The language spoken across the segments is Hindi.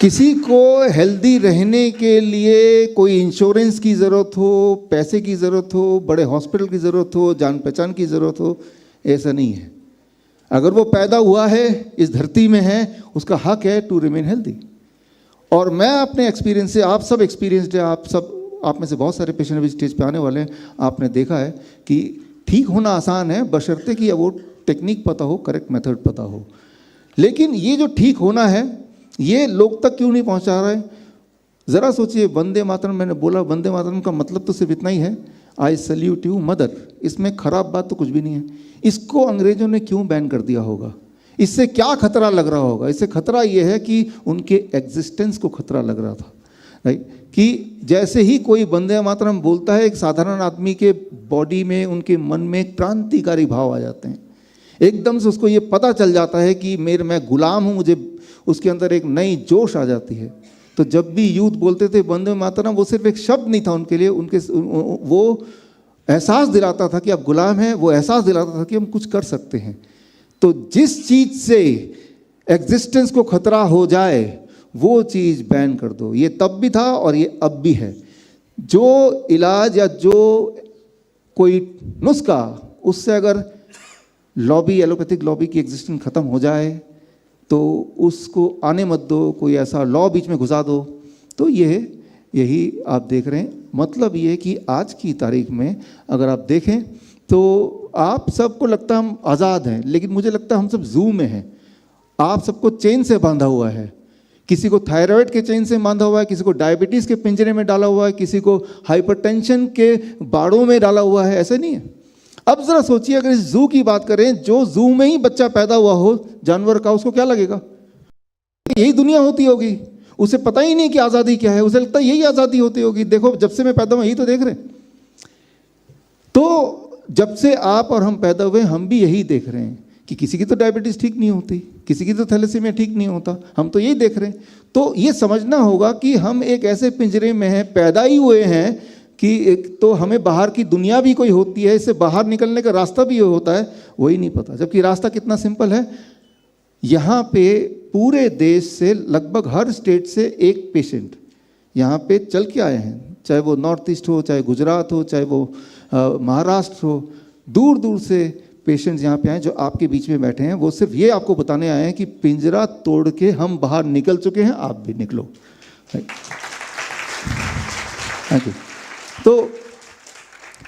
किसी को हेल्दी रहने के लिए कोई इंश्योरेंस की ज़रूरत हो, पैसे की ज़रूरत हो, बड़े हॉस्पिटल की ज़रूरत हो, जान पहचान की ज़रूरत हो, ऐसा नहीं है। अगर वो पैदा हुआ है, इस धरती में है, उसका हक है टू रिमेन हेल्दी। और मैं अपने एक्सपीरियंस से, आप सब एक्सपीरियंसड है, आप में से बहुत सारे पेशेंट अभी स्टेज पे आने वाले हैं, आपने देखा है कि ठीक होना आसान है बशर्ते कि वो टेक्निक पता हो, करेक्ट मेथड पता हो। लेकिन ये जो ठीक होना है ये लोग तक क्यों नहीं पहुंचा रहे? ज़रा सोचिए, वंदे मातरम मैंने बोला, वंदे मातरम का मतलब तो सिर्फ इतना ही है, आई सल्यूट यू मदर। इसमें खराब बात तो कुछ भी नहीं है। इसको अंग्रेजों ने क्यों बैन कर दिया होगा? इससे क्या खतरा लग रहा होगा? इससे खतरा ये है कि उनके एग्जिस्टेंस को खतरा लग रहा था, राइट? कि जैसे ही कोई वंदे मातरम बोलता है, एक साधारण आदमी के बॉडी में, उनके मन में क्रांतिकारी भाव आ जाते हैं। एकदम से उसको ये पता चल जाता है कि मैं गुलाम हूँ, मुझे, उसके अंदर एक नई जोश आ जाती है। तो जब भी यूथ बोलते थे वंदे मातरम, वो सिर्फ एक शब्द नहीं था उनके लिए, वो एहसास दिलाता था कि आप गुलाम हैं, वो एहसास दिलाता था कि हम कुछ कर सकते हैं। तो जिस चीज़ से एग्जिस्टेंस को खतरा हो जाए वो चीज़ बैन कर दो। ये तब भी था और ये अब भी है। जो इलाज या जो कोई नुस्खा, उससे अगर लॉबी, एलोपैथिक लॉबी की एग्जिस्टेंस ख़त्म हो जाए तो उसको आने मत दो, कोई ऐसा लॉ बीच में घुसा दो। तो यही आप देख रहे हैं। मतलब ये कि आज की तारीख में अगर आप देखें तो आप सबको लगता है हम आज़ाद हैं, लेकिन मुझे लगता है हम सब जू में हैं। आप सबको चेन से बांधा हुआ है। किसी को थायराइड के चेन से बांधा हुआ है, किसी को डायबिटीज़ के पिंजरे में डाला हुआ है, किसी को हाइपरटेंशन के बाड़ों में डाला हुआ है। ऐसे नहीं है। अब ज़रा सोचिए, अगर इस जू की बात करें, जो जू में ही बच्चा पैदा हुआ हो जानवर का, उसको क्या लगेगा? यही दुनिया होती होगी। उसे पता ही नहीं कि आज़ादी क्या है, उसे लगता है यही आज़ादी होती होगी। देखो, जब से मैं पैदा हुआ यही तो देख रहे हैं। तो जब से आप और हम पैदा हुए हम भी यही देख रहे हैं कि किसी की तो डायबिटीज़ ठीक नहीं होती, किसी की तो थैलेसीमिया ठीक नहीं होता, हम तो यही देख रहे हैं। तो ये समझना होगा कि हम एक ऐसे पिंजरे में हैं, पैदा ही हुए हैं कि एक तो हमें बाहर की दुनिया भी कोई होती है, इससे बाहर निकलने का रास्ता भी होता है, वही नहीं पता। जबकि रास्ता कितना सिंपल है। यहाँ पे पूरे देश से लगभग हर स्टेट से एक पेशेंट यहाँ पे चल के आए हैं, चाहे वो नॉर्थ ईस्ट हो, चाहे गुजरात हो, चाहे वो महाराष्ट्र हो। दूर दूर से पेशेंट्स यहाँ पे आए जो आपके बीच में बैठे हैं। वो सिर्फ ये आपको बताने आए हैं कि पिंजरा तोड़ के हम बाहर निकल चुके हैं, आप भी निकलो। Thank you. तो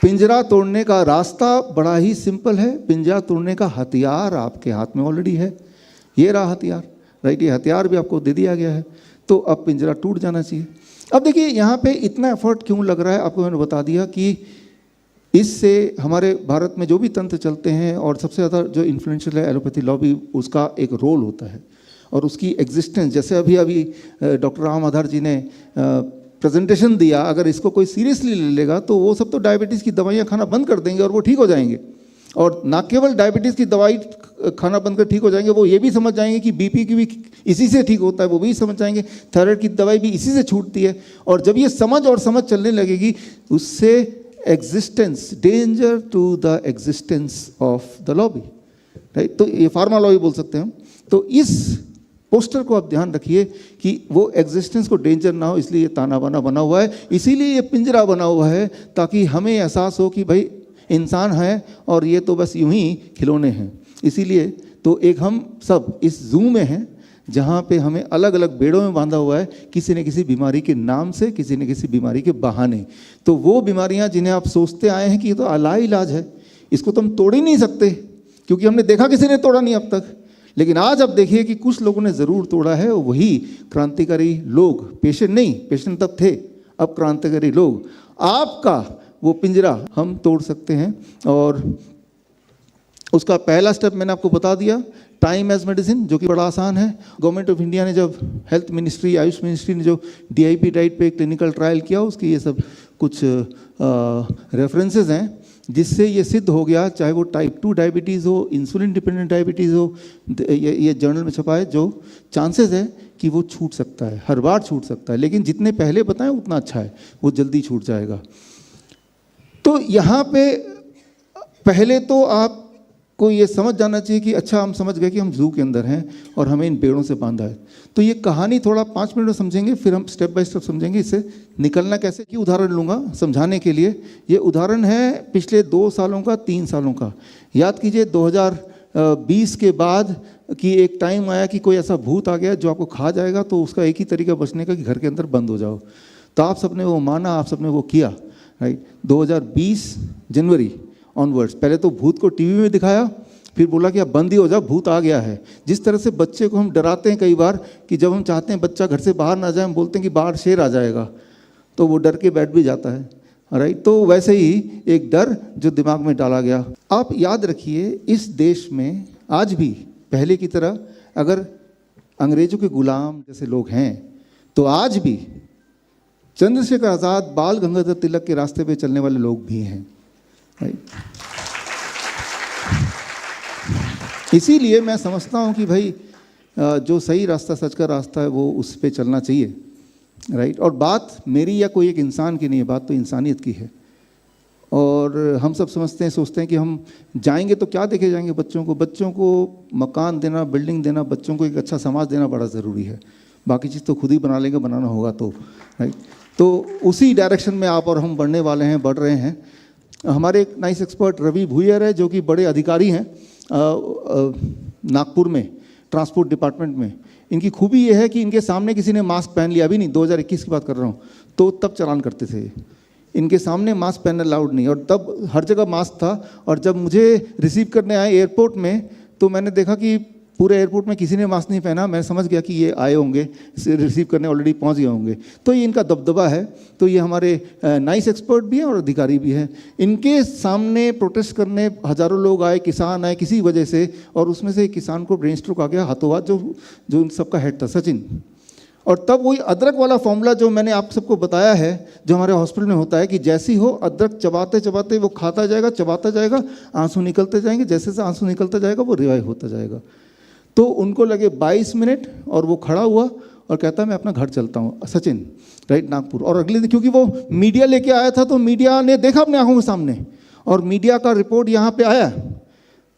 पिंजरा तोड़ने का रास्ता बड़ा ही सिंपल है। पिंजरा तोड़ने का हथियार आपके हाथ में ऑलरेडी है। ये रहा हथियार, राइट? ये हथियार भी आपको दे दिया गया है। तो अब पिंजरा टूट जाना चाहिए। अब देखिए, यहाँ पे इतना एफर्ट क्यों लग रहा है, आपको मैंने बता दिया कि इससे हमारे भारत में जो भी तंत्र चलते हैं और सबसे ज़्यादा जो इन्फ्लुएंशियल है एलोपैथी लॉबी, उसका एक रोल होता है और उसकी एग्जिस्टेंस। जैसे अभी डॉक्टर राम आधार जी ने प्रेजेंटेशन दिया, अगर इसको कोई सीरियसली ले लेगा तो वो सब तो डायबिटीज़ की दवाइयाँ खाना बंद कर देंगे और वो ठीक हो जाएंगे। और ना केवल डायबिटीज़ की दवाई खाना बंद कर ठीक हो जाएंगे, वो ये भी समझ जाएंगे कि बीपी की भी इसी से ठीक होता है, वो भी समझ जाएंगे थायराइड की दवाई भी इसी से छूटती है। और जब ये समझ चलने लगेगी, उससे existence, danger to the existence of the lobby, right? तो ये फार्मा लॉबी बोल सकते हैं हम। तो इस पोस्टर को आप ध्यान रखिए कि वो एग्जिस्टेंस को डेंजर ना हो, इसलिए ये ताना बाना बना हुआ है, इसीलिए ये पिंजरा बना हुआ है, ताकि हमें एहसास हो कि भाई इंसान है और ये तो बस यूं ही खिलौने हैं। इसीलिए तो एक हम सब इस जू में हैं जहाँ पे हमें अलग अलग बेड़ों में बांधा हुआ है, किसी न किसी बीमारी के नाम से, किसी न किसी बीमारी के बहाने। तो वो बीमारियाँ जिन्हें आप सोचते आए हैं कि ये तो अलाइलाज है, इसको तो हम तोड़ ही नहीं सकते, क्योंकि हमने देखा किसी ने तोड़ा नहीं अब तक। लेकिन आज अब देखिए कि कुछ लोगों ने ज़रूर तोड़ा है, वही क्रांतिकारी लोग। पेशेंट नहीं, पेशेंट तब थे, अब क्रांतिकारी लोग। आपका वो पिंजरा हम तोड़ सकते हैं और उसका पहला स्टेप मैंने आपको बता दिया, टाइम एज मेडिसिन, जो कि बड़ा आसान है। गवर्नमेंट ऑफ इंडिया ने जब हेल्थ मिनिस्ट्री, आयुष मिनिस्ट्री ने जो DIP डाइट पे क्लिनिकल ट्रायल किया, उसके ये सब कुछ रेफरेंसेस हैं, जिससे ये सिद्ध हो गया, चाहे वो टाइप 2 डायबिटीज़ हो, इंसुलिन डिपेंडेंट डायबिटीज़ हो, ये जर्नल में छपा है, जो चांसेस है कि वो छूट सकता है, हर बार छूट सकता है। लेकिन जितने पहले बताएं उतना अच्छा है, वो जल्दी छूट जाएगा। तो यहाँ पे पहले तो आप को ये समझ जाना चाहिए कि अच्छा हम समझ गए कि हम जू के अंदर हैं और हमें इन पेड़ों से बांधा है। तो ये कहानी थोड़ा 5 मिनट में समझेंगे, फिर हम स्टेप बाय स्टेप समझेंगे इससे निकलना कैसे। की उदाहरण लूँगा समझाने के लिए। ये उदाहरण है पिछले 2 सालों का, 3 सालों का। याद कीजिए 2020 के बाद कि एक टाइम आया कि कोई ऐसा भूत आ गया जो आपको खा जाएगा, तो उसका एक ही तरीका बचने का कि घर के अंदर बंद हो जाओ। तो आप सबने वो माना, आप सबने वो किया, राइट। 2020 जनवरी ऑनवर्ड्स पहले तो भूत को टीवी में दिखाया, फिर बोला कि अब बंद ही हो जाओ, भूत आ गया है। जिस तरह से बच्चे को हम डराते हैं कई बार कि जब हम चाहते हैं बच्चा घर से बाहर ना जाए, हम बोलते हैं कि बाहर शेर आ जाएगा, तो वो डर के बैठ भी जाता है, राइट। तो वैसे ही एक डर जो दिमाग में डाला गया। आप याद रखिए इस देश में आज भी पहले की तरह अगर अंग्रेजों के गुलाम जैसे लोग हैं, तो आज भी चंद्रशेखर आज़ाद, बाल गंगाधर तिलक के रास्ते पे चलने वाले लोग भी हैं, राइट। इसीलिए मैं समझता हूँ कि भाई जो सही रास्ता, सच का रास्ता है, वो उस पे चलना चाहिए, राइट। और बात मेरी या कोई एक इंसान की नहीं है, बात तो इंसानियत की है। और हम सब समझते हैं, सोचते हैं कि हम जाएंगे तो क्या देखे जाएंगे बच्चों को मकान देना, बिल्डिंग देना, बच्चों को एक अच्छा समाज देना बड़ा ज़रूरी है। बाकी चीज़ तो खुद ही बना लेंगे, बनाना होगा तो, राइट। तो उसी डायरेक्शन में आप और हम बढ़ने वाले हैं, बढ़ रहे हैं। हमारे एक नाइस एक्सपर्ट रवि भूयर है, जो कि बड़े अधिकारी हैं नागपुर में ट्रांसपोर्ट डिपार्टमेंट में। इनकी खूबी ये है कि इनके सामने किसी ने मास्क पहन लिया, अभी नहीं 2021 की बात कर रहा हूँ, तो तब चालान करते थे। इनके सामने मास्क पहनना अलाउड नहीं, और तब हर जगह मास्क था। और जब मुझे रिसीव करने आए एयरपोर्ट में, तो मैंने देखा कि पूरे एयरपोर्ट में किसी ने मास्क नहीं पहना। मैं समझ गया कि ये आए होंगे, रिसीव करने ऑलरेडी पहुंच गए होंगे। तो ये इनका दबदबा है। तो ये हमारे नाइस एक्सपर्ट भी हैं और अधिकारी भी हैं। इनके सामने प्रोटेस्ट करने हज़ारों लोग आए, किसान आए किसी वजह से, और उसमें से एक किसान को ब्रेन स्ट्रोक आ गया हाथों हाथ, जो इन सबका हेड था, सचिन। और तब वही अदरक वाला फॉर्मूला जो मैंने आप सबको बताया है, जो हमारे हॉस्पिटल में होता है कि जैसी हो अदरक चबाते चबाते वो खाता जाएगा, चबाता जाएगा, आंसू निकलते जाएंगे, जैसे जैसे आंसू निकलता जाएगा वो रिवाइव होता जाएगा। तो उनको लगे 22 मिनट, और वो खड़ा हुआ और कहता मैं अपना घर चलता हूँ, सचिन, राइट, नागपुर। और अगले दिन क्योंकि वो मीडिया लेके आया था, तो मीडिया ने देखा अपने आंखों के सामने, और मीडिया का रिपोर्ट यहाँ पे आया।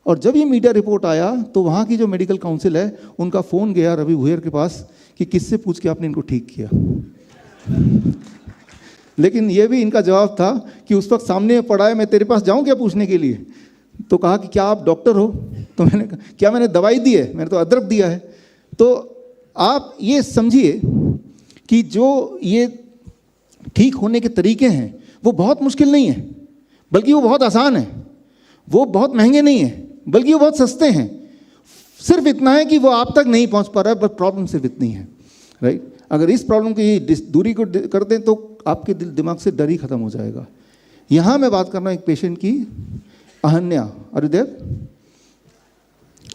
और जब ये मीडिया रिपोर्ट आया, तो वहाँ की जो मेडिकल काउंसिल है, उनका फ़ोन गया रवि भूयर के पास कि किससे पूछ के आपने इनको ठीक किया। लेकिन ये भी इनका जवाब था कि उस वक्त सामने पड़ा है, मैं तेरे पास जाऊँ क्या पूछने के लिए? तो कहा कि क्या आप डॉक्टर हो? तो मैंने कहा क्या मैंने दवाई दी है? मैंने तो अदरक दिया है। तो आप ये समझिए कि जो ये ठीक होने के तरीके हैं वो बहुत मुश्किल नहीं है, बल्कि वो बहुत आसान है। वो बहुत महंगे नहीं है, बल्कि वो बहुत सस्ते हैं। सिर्फ इतना है कि वो आप तक नहीं पहुंच पा रहा है, बट प्रॉब्लम सिर्फ इतनी है, राइट। अगर इस प्रॉब्लम की दूरी को कर दें तो आपके दिमाग से डर ही खत्म हो जाएगा। यहाँ मैं बात कर रहा हूँ एक पेशेंट की, अहन्या, अरुदेव,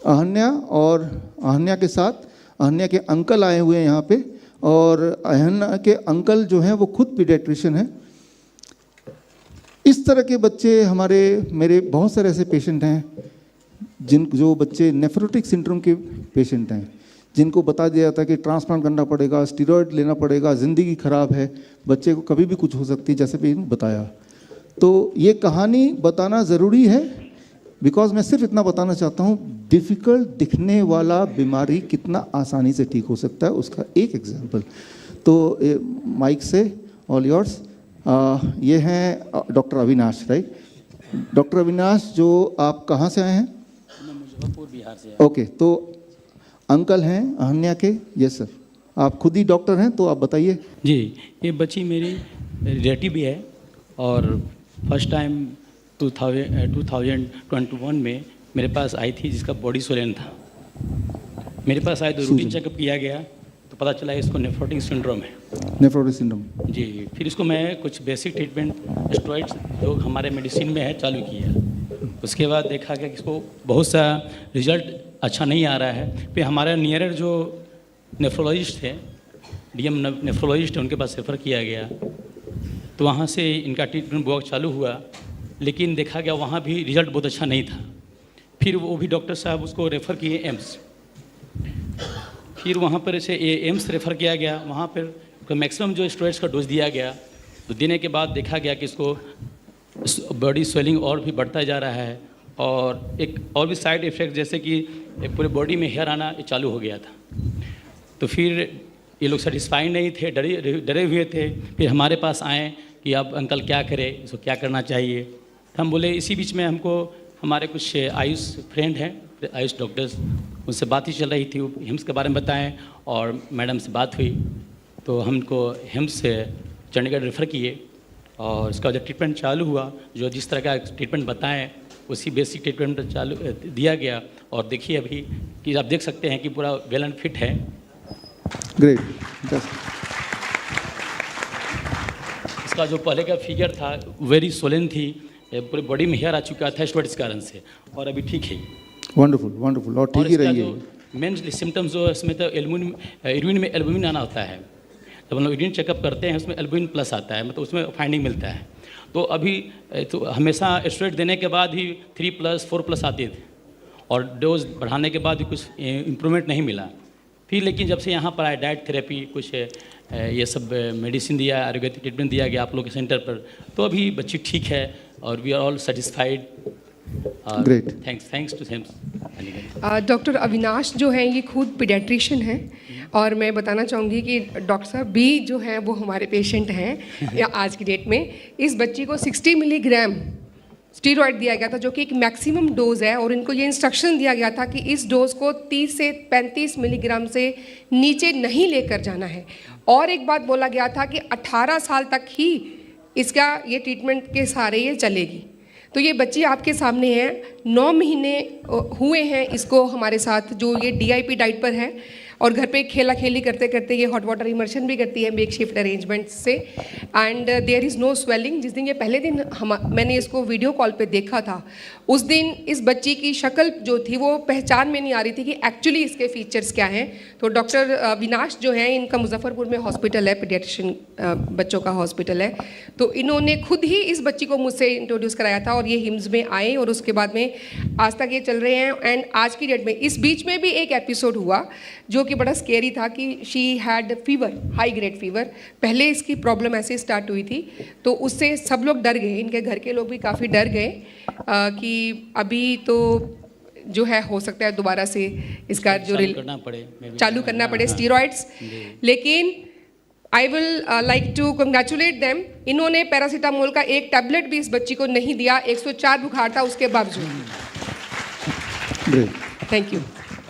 अहन्या, और अहन्या के साथ अहन्या के अंकल आए हुए हैं यहाँ पे। और अहन्या के अंकल जो हैं वो खुद पीडियाट्रिशियन हैं। इस तरह के बच्चे मेरे बहुत सारे ऐसे पेशेंट हैं जो बच्चे नेफ्रोटिक सिंड्रोम के पेशेंट हैं, जिनको बता दिया जाता है कि ट्रांसप्लांट करना पड़ेगा, स्टीरॉयड लेना पड़ेगा, ज़िंदगी ख़राब है, बच्चे को कभी भी कुछ हो सकती है, जैसे भी बताया। तो ये कहानी बताना ज़रूरी है, बिकॉज मैं सिर्फ इतना बताना चाहता हूँ, डिफ़िकल्ट दिखने वाला बीमारी कितना आसानी से ठीक हो सकता है, उसका एक एग्जाम्पल। तो माइक से ऑल योर्स। ये हैं doctor Avinash, right. Doctor Avinash, जो आप कहाँ से आए हैं? मुजफ्फरपुर, बिहार से। ओके, तो अंकल हैं अहन्या के? Yes sir. आप खुद ही डॉक्टर हैं, तो आप बताइए। जी, ये बच्ची मेरी रिलेटिव भी है, और फर्स्ट टाइम 2021 में मेरे पास आई थी, जिसका बॉडी स्वेलन था। मेरे पास आए तो रूटीन चेकअप किया गया, तो पता चला इसको नेफ्रोटिक सिंड्रोम है। नेफ्रोटिक सिंड्रोम, जी। फिर इसको मैं कुछ बेसिक ट्रीटमेंट, स्टेरॉइड्स जो हमारे मेडिसिन में है, चालू किया। उसके बाद देखा गया कि इसको बहुत सा रिजल्ट अच्छा नहीं आ रहा है। फिर हमारे नियरेस्ट जो नेफ्रोलॉजिस्ट थे, डीएम नेफ्रोलॉजिस्ट है, उनके पास रेफ़र किया गया। तो वहाँ से इनका ट्रीटमेंट वर्क चालू हुआ, लेकिन देखा गया वहाँ भी रिजल्ट बहुत अच्छा नहीं था। फिर वो भी डॉक्टर साहब उसको रेफ़र किए एम्स। फिर वहाँ पर इसे एम्स रेफ़र किया गया। वहाँ पर मैक्सिमम जो स्टेरॉइड्स का डोज दिया गया, तो देने के बाद देखा गया कि इसको बॉडी स्वेलिंग और भी बढ़ता जा रहा है, और एक और भी साइड इफ़ेक्ट जैसे कि पूरे बॉडी में हेयर आना ये चालू हो गया था। तो फिर ये लोग सेटिस्फाइड नहीं थे, डरे हुए थे। फिर हमारे पास आए कि अब अंकल क्या करें, इसको क्या करना चाहिए। तो हम बोले, इसी बीच में हमको हमारे कुछ आयुष फ्रेंड हैं, आयुष डॉक्टर्स, उनसे बात ही चल रही थी, वो हिम्स के बारे में बताएं और मैडम से बात हुई तो हमको हिम्स से चंडीगढ़ रेफ़र किए और इसका जो ट्रीटमेंट चालू हुआ, जो जिस तरह का ट्रीटमेंट बताएं उसी बेसिक ट्रीटमेंट चालू दिया गया। और देखिए अभी कि आप देख सकते हैं कि पूरा वेल एंड फिट है। ग्रेट। इसका जो पहले का फिगर था वेरी सोलन थी, पूरी बॉडी में हेयर आ चुका था स्टेरॉइड्स कारण से, और अभी ठीक है। वंडरफुल वंडरफुल, और ठीक ही रही है। मेन सिम्टम्स जो है इसमें तो यूरिन में एल्बुमिन आना होता है। जब हम लोग यूरिन चेकअप करते हैं उसमें एल्बुमिन प्लस आता है, मतलब उसमें फाइंडिंग मिलता है। तो अभी तो हमेशा स्टेरॉइड देने के बाद ही 3+, 4+ आते थे और डोज बढ़ाने के बाद भी कुछ इम्प्रूवमेंट नहीं मिला। फिर लेकिन जब से यहाँ पर आए डाइट थेरेपी कुछ ये सब मेडिसिन दिया, आयुर्वेदिक ट्रीटमेंट दिया गया आप लोग के सेंटर पर, तो अभी बच्ची ठीक है और we are all satisfied. Great, thanks to him. Doctor Avinash जो हैं ये खुद पीडियाट्रिशियन हैं और मैं बताना चाहूँगी कि डॉक्टर साहब भी जो हैं वो हमारे पेशेंट हैं या आज की डेट में। इस बच्ची को 60 मिलीग्राम स्टीरॉयड दिया गया था जो कि एक मैक्सिमम डोज है, और इनको ये इंस्ट्रक्शन दिया गया था कि इस डोज को 30 से 35 मिलीग्राम से नीचे नहीं लेकर जाना है। और एक बात बोला गया था कि 18 साल तक ही इसका ये ट्रीटमेंट के सहारे ये चलेगी। तो ये बच्ची आपके सामने है, 9 महीने हुए हैं इसको हमारे साथ, जो ये DIP डाइट पर है और घर पे खेला खेली करते करते ये हॉट वाटर इमर्शन भी करती है मेक शिफ्ट अरेंजमेंट से। And there is no swelling. जिस दिन ये पहले दिन मैंने इसको वीडियो कॉल पे देखा था, उस दिन इस बच्ची की शक्ल जो थी वो पहचान में नहीं आ रही थी कि एक्चुअली इसके फीचर्स क्या हैं। तो डॉक्टर अविनाश जो हैं, इनका मुजफ्फरपुर में हॉस्पिटल है, पीडियाट्रिशियन बच्चों का हॉस्पिटल है, तो इन्होंने खुद ही इस बच्ची को मुझसे इंट्रोड्यूस कराया था और ये हिम्स में आए और उसके बाद में आज तक ये चल रहे हैं। एंड आज की डेट में इस बीच में भी एक एपिसोड हुआ जो कि बड़ा स्केरी था कि she had fever, high grade fever. पहले इसकी प्रॉब्लम ऐसे स्टार्ट हुई थी तो उससे सब लोग डर गए, इनके घर के लोग भी काफ़ी डर गए कि अभी तो जो है हो सकता है दोबारा से इसका जो चालू करना पड़े स्टीरॉइड्स। लेकिन I will like to congratulate them, इन्होंने पैरासीटामोल का एक टैबलेट भी इस बच्ची को नहीं दिया, 104 बुखार था उसके बावजूद। Thank you.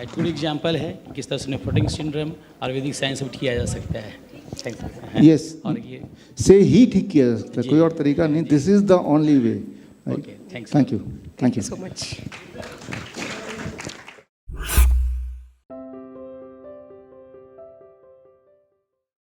एक गुड एग्जाम्पल है किस तरह से नेफ्रोटिक सिंड्रोम आयुर्वेदिक साइंस से किया जा सकता है। यस, और ये से ही ठीक किया जा सकता है, कोई और तरीका नहीं। This is the only way. Okay, thanks. Thank you, thank you so much.